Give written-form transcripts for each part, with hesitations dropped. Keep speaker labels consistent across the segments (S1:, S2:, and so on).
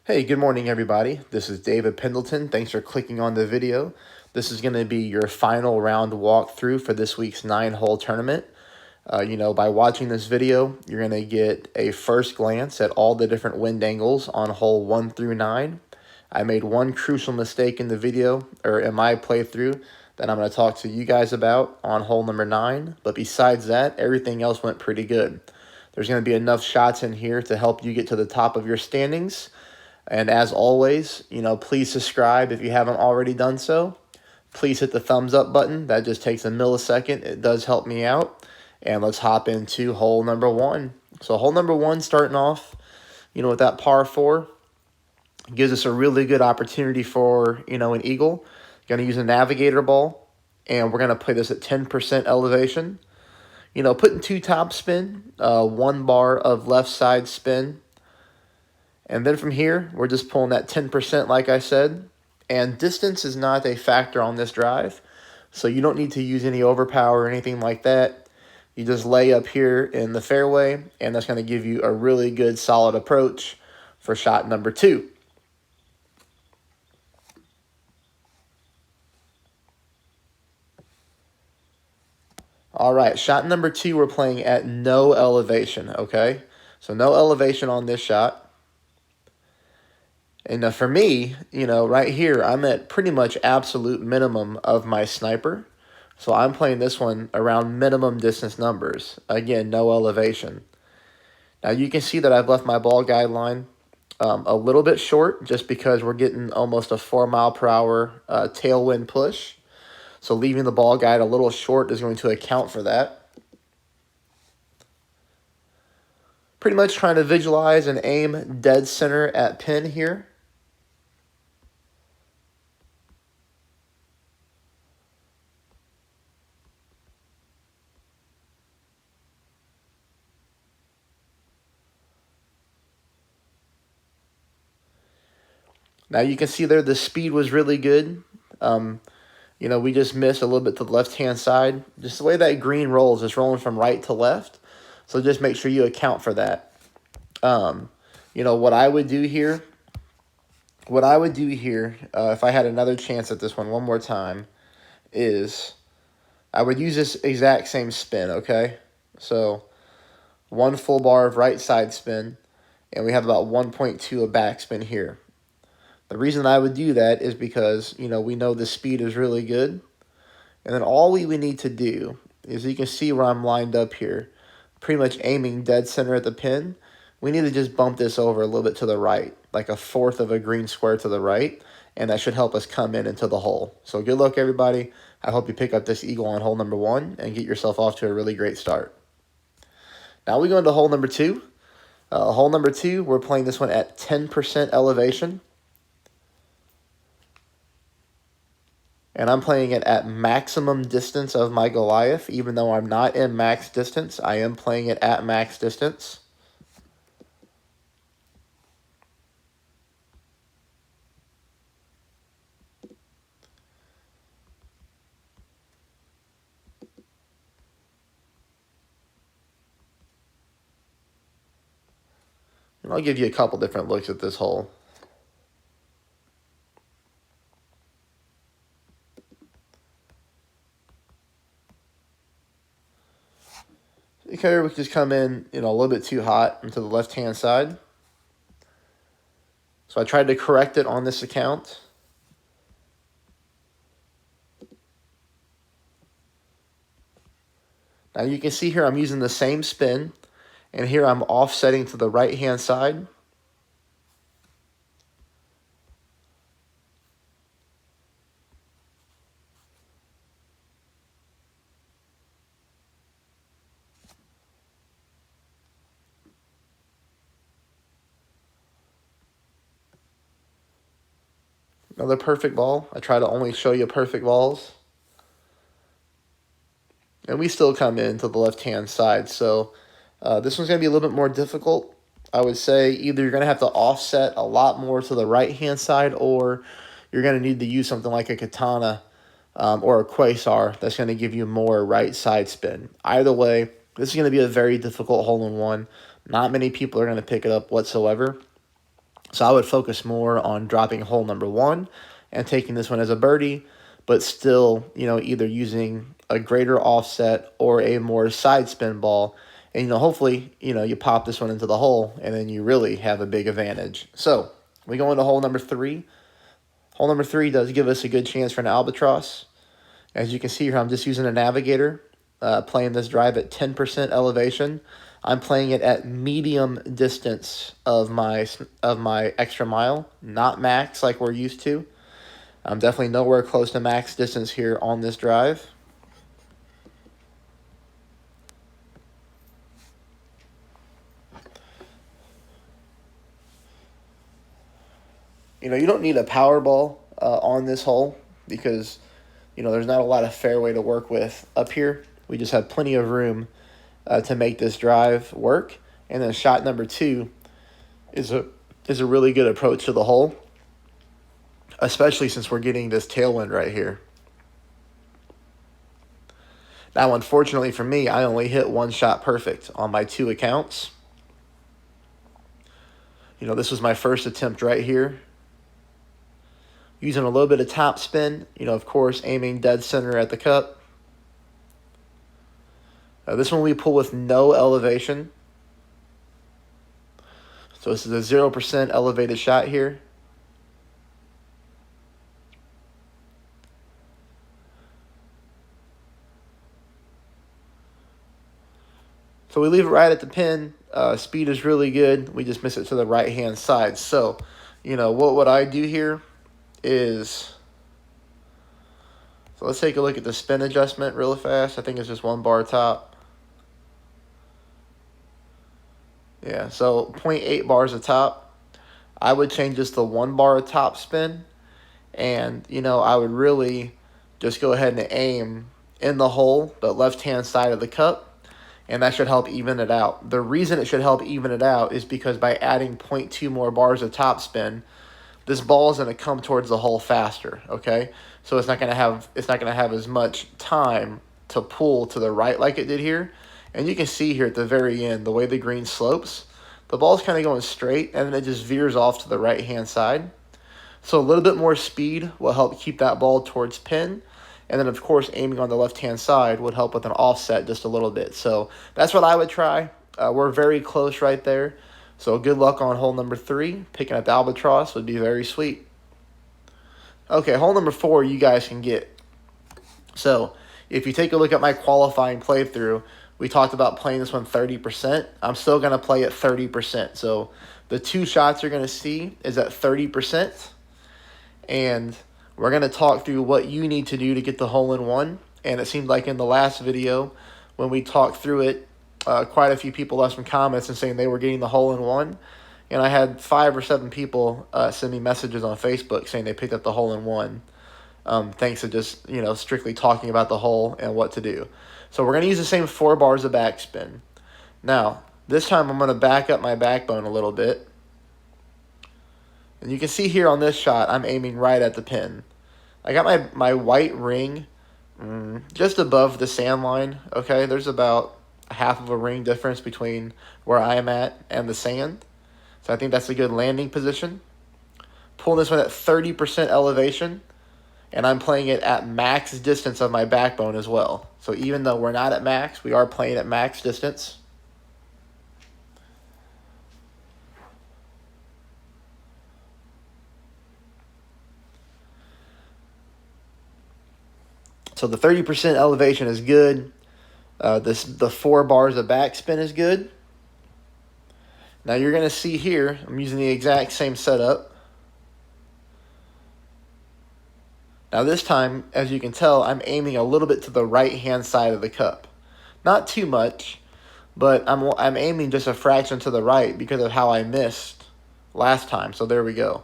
S1: Hey, good morning, everybody. This is David Pendleton. Thanks for clicking on the video. This is going to be your final round walkthrough for this week's 9-hole tournament. By watching this video, you're going to get a first glance at all the different wind angles on hole 1 through 9. I made one crucial mistake in the video, or in my playthrough, that I'm going to talk to you guys about on hole number 9. But besides that, everything else went pretty good. There's going to be enough shots in here to help you get to the top of your standings. And as always, please subscribe if you haven't already done so. Please hit the thumbs up button. That just takes a millisecond. It does help me out. And let's hop into hole number 1. So hole number 1, starting off, with that par 4, gives us a really good opportunity for, an eagle. Going to use a navigator ball, and we're going to play this at 10% elevation. Putting 2 top spin, 1 bar of left side spin. And then from here, we're just pulling that 10% like I said. And distance is not a factor on this drive. So you don't need to use any overpower or anything like that. You just lay up here in the fairway, and that's going to give you a really good solid approach for shot number 2. All right, shot number 2, we're playing at no elevation, okay? So no elevation on this shot. And for me, right here, I'm at pretty much absolute minimum of my sniper. So I'm playing this one around minimum distance numbers. Again, no elevation. Now you can see that I've left my ball guideline a little bit short just because we're getting almost a 4 mile per hour tailwind push. So leaving the ball guide a little short is going to account for that. Pretty much trying to visualize and aim dead center at pin here. Now you can see there the speed was really good. We just missed a little bit to the left-hand side. Just the way that green rolls, it's rolling from right to left. So just make sure you account for that. What I would do here, if I had another chance at this one more time, is I would use this exact same spin, okay? So 1 full bar of right side spin, and we have about 1.2 of backspin here. The reason I would do that is because, we know the speed is really good. And then all we need to do is, you can see where I'm lined up here, pretty much aiming dead center at the pin. We need to just bump this over a little bit to the right, like a 1/4 of a green square to the right, and that should help us come in into the hole. So good luck, everybody. I hope you pick up this eagle on hole number 1 and get yourself off to a really great start. Now we go into hole number 2. Hole number 2, we're playing this one at 10% elevation. And I'm playing it at maximum distance of my Goliath. Even though I'm not in max distance, I am playing it at max distance. And I'll give you a couple different looks at this hole. Okay, we just come in, a little bit too hot into the left-hand side. So I tried to correct it on this account. Now you can see here I'm using the same spin, and here I'm offsetting to the right-hand side. Another perfect ball. I try to only show you perfect balls. And we still come in to the left-hand side. So this one's going to be a little bit more difficult. I would say either you're going to have to offset a lot more to the right-hand side, or you're going to need to use something like a katana or a quasar that's going to give you more right side spin. Either way, this is going to be a very difficult hole-in-one. Not many people are going to pick it up whatsoever. So I would focus more on dropping hole number 1 and taking this one as a birdie, but still, either using a greater offset or a more side spin ball. And, hopefully, you pop this one into the hole and then you really have a big advantage. So we go into hole number 3. Hole number 3 does give us a good chance for an albatross. As you can see here, I'm just using a navigator, playing this drive at 10% elevation. I'm playing it at medium distance of my extra mile, not max like we're used to. I'm definitely nowhere close to max distance here on this drive. You don't need a power ball on this hole because, there's not a lot of fairway to work with up here. We just have plenty of room to make this drive work. And then shot number 2 is a really good approach to the hole, especially since we're getting this tailwind right here. Now, unfortunately for me, I only hit 1 shot perfect on my 2 accounts. This was my first attempt right here. Using a little bit of top spin, of course, aiming dead center at the cup. This one we pull with no elevation. So this is a 0% elevated shot here. So we leave it right at the pin. Speed is really good. We just miss it to the right-hand side. So, what would I do here is... So let's take a look at the spin adjustment real fast. I think it's just 1 bar top. Yeah, so 0.8 bars a top. I would change this to 1 bar of top spin. And, I would really just go ahead and aim in the hole, the left-hand side of the cup. And that should help even it out. The reason it should help even it out is because by adding 0.2 more bars of top spin, this ball is going to come towards the hole faster, okay? So it's not going to have as much time to pull to the right like it did here. And you can see here at the very end, the way the green slopes, the ball's kind of going straight and then it just veers off to the right-hand side. So a little bit more speed will help keep that ball towards pin. And then, of course, aiming on the left-hand side would help with an offset just a little bit. So that's what I would try. We're very close right there. So good luck on hole number 3. Picking up the albatross would be very sweet. Okay, hole number 4 you guys can get. So if you take a look at my qualifying playthrough, we talked about playing this one 30%. I'm still going to play it 30%. So the 2 shots you're going to see is at 30%. And we're going to talk through what you need to do to get the hole-in-one. And it seemed like in the last video, when we talked through it, quite a few people left some comments and saying they were getting the hole-in-one. And I had 5 or 7 people send me messages on Facebook saying they picked up the hole-in-one. Thanks to just, strictly talking about the hole and what to do. So we're going to use the same 4 bars of backspin. Now, this time I'm going to back up my backbone a little bit. And you can see here on this shot, I'm aiming right at the pin. I got my white ring just above the sand line, okay? There's about half of a ring difference between where I am at and the sand. So I think that's a good landing position. Pulling this one at 30% elevation, and I'm playing it at max distance of my backbone as well. So even though we're not at max, we are playing at max distance. So the 30% elevation is good. The 4 bars of backspin is good. Now you're going to see here, I'm using the exact same setup. Now this time, as you can tell, I'm aiming a little bit to the right-hand side of the cup. Not too much, but I'm aiming just a fraction to the right because of how I missed last time. So there we go.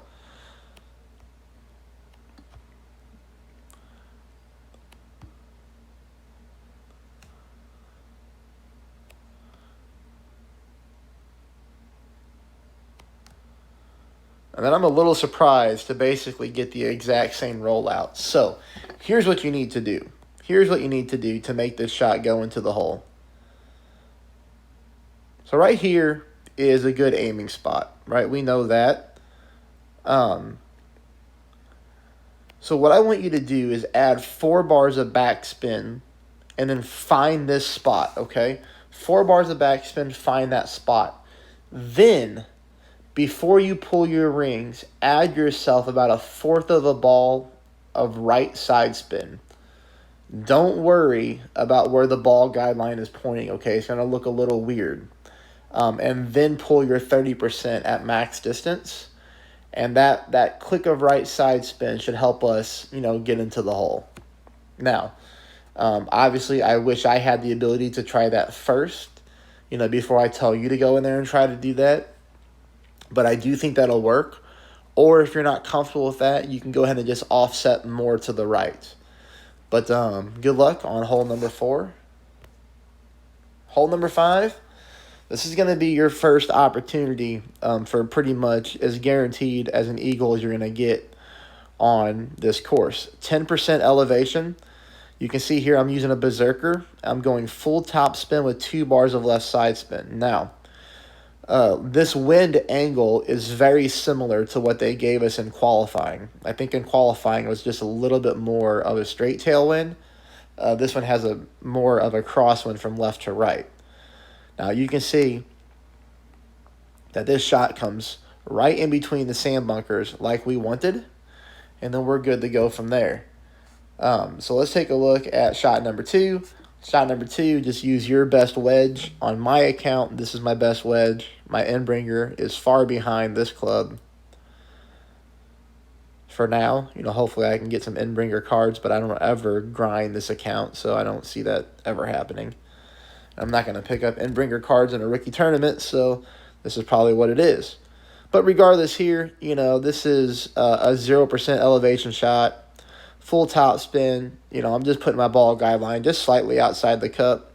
S1: And then I'm a little surprised to basically get the exact same rollout. So here's what you need to do. Here's what you need to do to make this shot go into the hole. So right here is a good aiming spot, right? We know that. So what I want you to do is add 4 bars of backspin and then find this spot, okay? 4 bars of backspin, find that spot. Then, before you pull your rings, add yourself about 1/4 of a ball of right side spin. Don't worry about where the ball guideline is pointing, okay? It's going to look a little weird. And then pull your 30% at max distance. And that click of right side spin should help us, get into the hole. Now, obviously, I wish I had the ability to try that first, before I tell you to go in there and try to do that. But I do think that'll work. Or if you're not comfortable with that, you can go ahead and just offset more to the right. But good luck on hole number 4. Hole number 5. This is going to be your first opportunity for pretty much as guaranteed as an eagle as you're going to get on this course. 10% elevation. You can see here I'm using a berserker. I'm going full top spin with 2 bars of left side spin. Now, this wind angle is very similar to what they gave us in qualifying. I think in qualifying it was just a little bit more of a straight tailwind. This one has a more of a crosswind from left to right. Now you can see that this shot comes right in between the sand bunkers like we wanted, and then we're good to go from there. So let's take a look at shot number 2. Shot number 2, just use your best wedge. On my account, this is my best wedge. My endbringer is far behind this club. For now, hopefully I can get some endbringer cards, but I don't ever grind this account, so I don't see that ever happening. I'm not going to pick up endbringer cards in a rookie tournament, so this is probably what it is. But regardless here, this is a 0% elevation shot. Full top spin. I'm just putting my ball guideline just slightly outside the cup.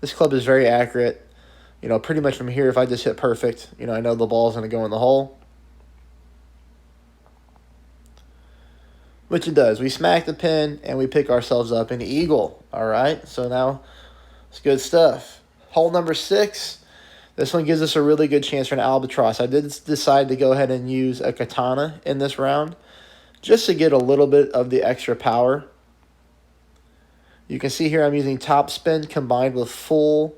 S1: This club is very accurate. Pretty much from here, if I just hit perfect, I know the ball's going to go in the hole. Which it does. We smack the pin, and we pick ourselves up an eagle. All right, so now it's good stuff. Hole number 6. This one gives us a really good chance for an albatross. I did decide to go ahead and use a katana in this round, just to get a little bit of the extra power. You can see here I'm using top spin combined with full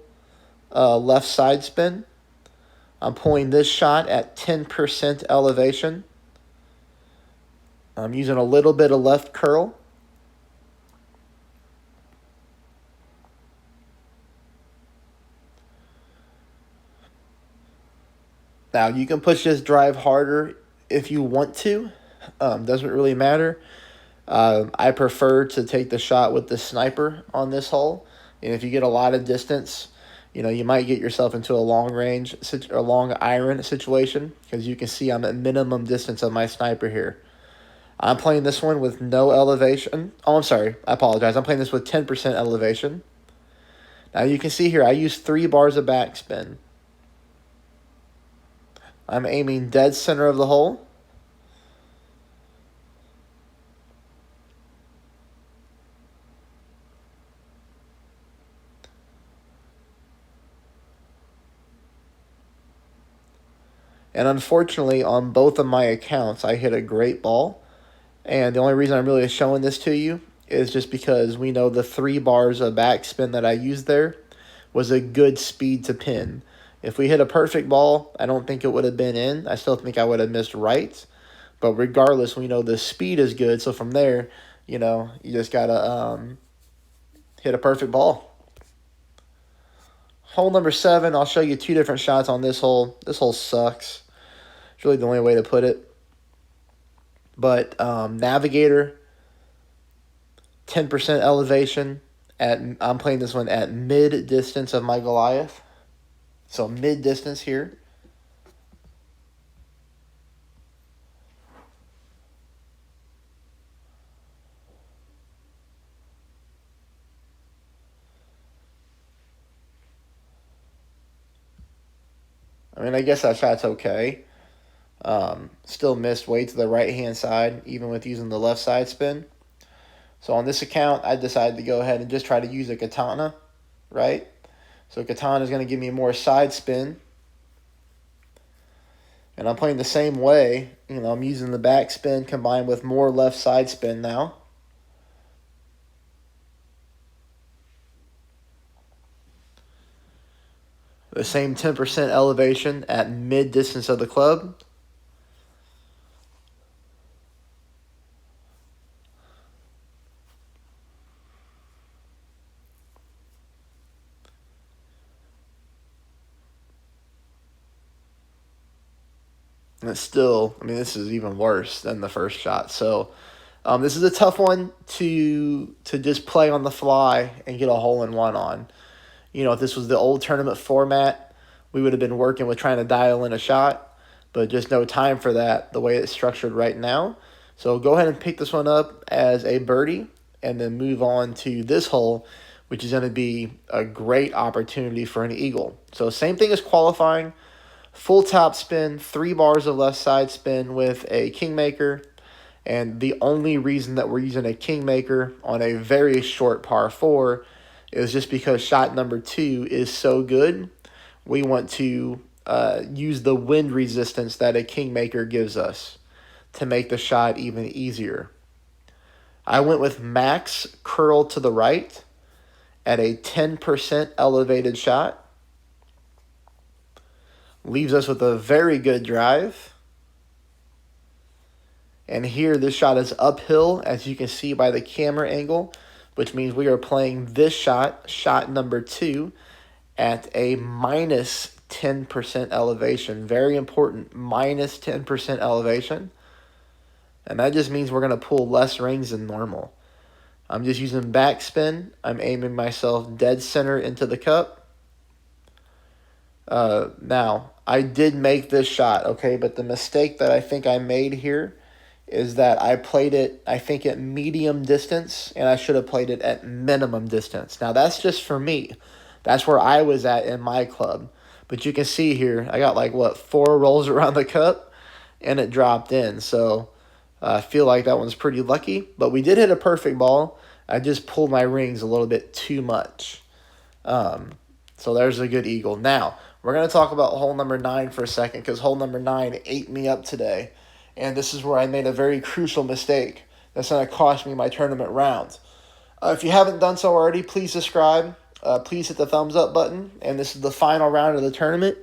S1: left side spin. I'm pulling this shot at 10% elevation. I'm using a little bit of left curl. Now, you can push this drive harder if you want to. Doesn't really matter. I prefer to take the shot with the sniper on this hole. And if you get a lot of distance, you might get yourself into a long range or long iron situation, because you can see I'm at minimum distance of my sniper here. I'm playing this one with no elevation. Oh, I'm sorry. I apologize. I'm playing this with 10% elevation. Now you can see here I use 3 bars of backspin. I'm aiming dead center of the hole. And unfortunately, on both of my accounts, I hit a great ball. And the only reason I'm really showing this to you is just because we know the 3 bars of backspin that I used there was a good speed to pin. If we hit a perfect ball, I don't think it would have been in. I still think I would have missed right. But regardless, we know the speed is good. So from there, you just got to hit a perfect ball. Hole number 7, I'll show you 2 different shots on this hole. This hole sucks. It's really the only way to put it. But Navigator, 10% elevation. I'm playing this one at mid-distance of my Goliath. So mid-distance here. I mean, I guess that shot's okay. Still missed way to the right-hand side, even with using the left side spin. So on this account, I decided to go ahead and just try to use a katana, right? So katana is going to give me more side spin. And I'm playing the same way. I'm using the backspin combined with more left side spin now. The same 10% elevation at mid distance of the club. And it's still, this is even worse than the first shot. So this is a tough one to just play on the fly and get a hole-in-one on. If this was the old tournament format, we would have been working with trying to dial in a shot, but just no time for that the way it's structured right now. So go ahead and pick this one up as a birdie and then move on to this hole, which is going to be a great opportunity for an eagle. So same thing as qualifying, full top spin, 3 bars of left side spin with a kingmaker. And the only reason that we're using a kingmaker on a very short par 4 is just because shot number 2 is so good. We want to use the wind resistance that a kingmaker gives us to make the shot even easier. I went with max curl to the right at a 10% elevated shot. Leaves us with a very good drive. And here, this shot is uphill, as you can see by the camera angle, which means we are playing this shot, shot number 2, at a minus 10% elevation. Very important, minus 10% elevation. And that just means we're going to pull less rings than normal. I'm just using backspin. I'm aiming myself dead center into the cup. Now, I did make this shot, okay? But the mistake that I think I made here is that I played it, I think, at medium distance, and I should have played it at minimum distance. Now, that's just for me. That's where I was at in my club. But you can see here, I got 4 rolls around the cup, and it dropped in. So I feel like that one's pretty lucky. But we did hit a perfect ball. I just pulled my rings a little bit too much. So there's a good eagle. Now, we're going to talk about hole number 9 for a second, because hole number 9 ate me up today. And this is where I made a very crucial mistake that's going to cost me my tournament round. If you haven't done so already, please subscribe. Please hit the thumbs up button. And this is the final round of the tournament.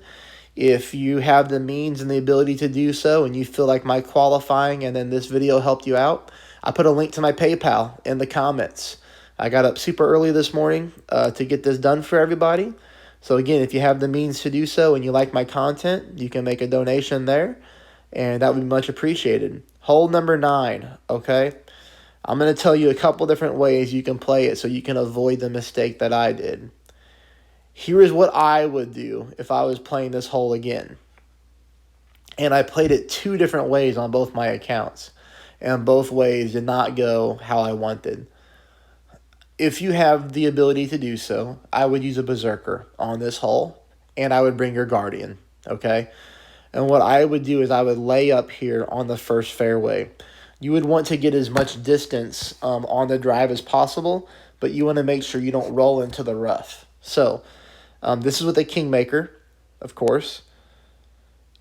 S1: If you have the means and the ability to do so, and you feel like my qualifying and then this video helped you out, I put a link to my PayPal in the comments. I got up super early this morning to get this done for everybody. So again, if you have the means to do so and you like my content, you can make a donation there. And that would be much appreciated. Hole number 9, okay? I'm going to tell you a couple different ways you can play it so you can avoid the mistake that I did. Here is what I would do if I was playing this hole again. And I played it 2 different ways on both my accounts. And both ways did not go how I wanted. If you have the ability to do so, I would use a berserker on this hole. And I would bring your guardian, okay? And what I would do is I would lay up here on the first fairway. You would want to get as much distance on the drive as possible, but you want to make sure you don't roll into the rough. So this is with a kingmaker, of course.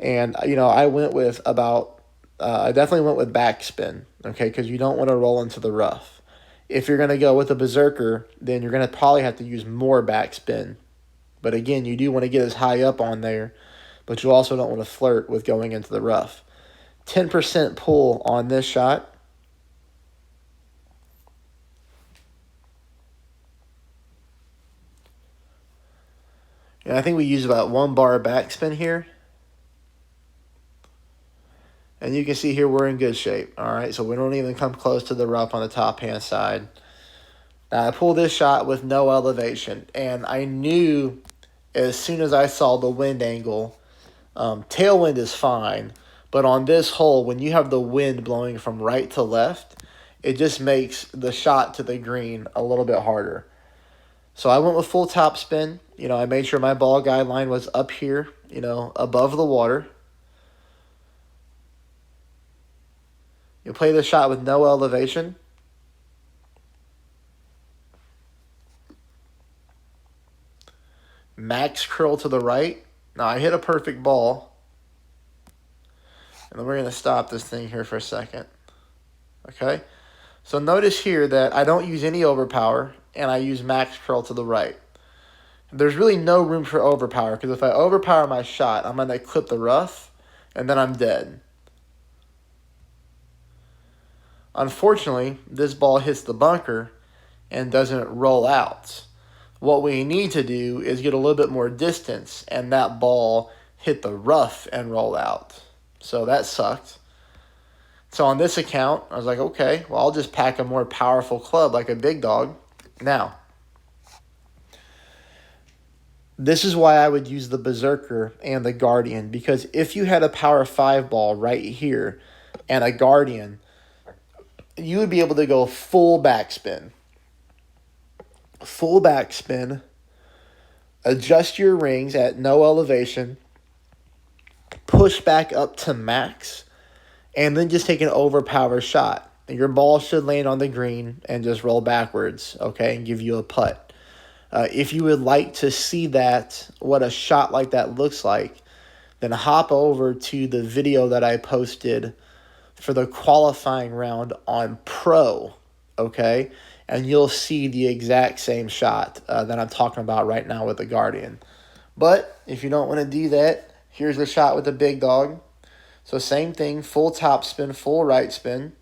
S1: And, I went with I definitely went with backspin, okay, because you don't want to roll into the rough. If you're going to go with a berserker, then you're going to probably have to use more backspin. But again, you do want to get as high up on there, but you also don't want to flirt with going into the rough. 10% pull on this shot. And I think we use about 1 bar backspin here. And you can see here we're in good shape. All right, so we don't even come close to the rough on the top-hand side. Now, I pulled this shot with no elevation. And I knew as soon as I saw the wind angle, tailwind is fine. But on this hole, when you have the wind blowing from right to left, it just makes the shot to the green a little bit harder. So I went with full top spin. I made sure my ball guideline was up here, above the water. You play the shot with no elevation. Max curl to the right. Now, I hit a perfect ball. And then we're going to stop this thing here for a second. Okay? So notice here that I don't use any overpower, and I use max curl to the right. There's really no room for overpower, because if I overpower my shot, I'm going to clip the rough, and then I'm dead. Unfortunately, this ball hits the bunker and doesn't roll out. What we need to do is get a little bit more distance, and that ball hit the rough and roll out. So that sucked. So on this account, I was like, okay, well, I'll just pack a more powerful club like a big dog. Now, this is why I would use the Berserker and the Guardian, because if you had a power 5 ball right here and a Guardian, you would be able to go full backspin. Full backspin, adjust your rings at no elevation, push back up to max, and then just take an overpower shot. Your ball should land on the green and just roll backwards, okay, and give you a putt. If you would like to see that, what a shot like that looks like, then hop over to the video that I posted for the qualifying round on Pro, okay? And you'll see the exact same shot that I'm talking about right now with the Guardian. But if you don't want to do that, here's the shot with the big dog. So same thing, full top spin, full right spin.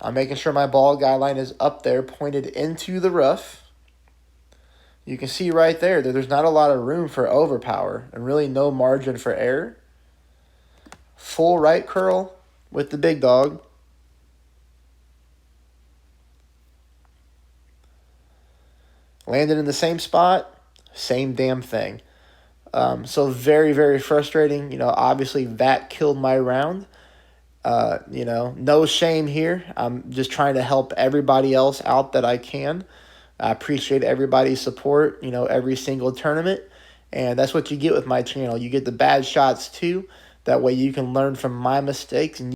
S1: I'm making sure my ball guideline is up there, pointed into the rough. You can see right there that there's not a lot of room for overpower and really no margin for error. Full right curl with the big dog. Landed in the same spot, same damn thing. So very, very frustrating. You know, obviously that killed my round. You know, no shame here. I'm just trying to help everybody else out that I can. I appreciate everybody's support, you know, every single tournament. And that's what you get with my channel. You get the bad shots too. That way you can learn from my mistakes and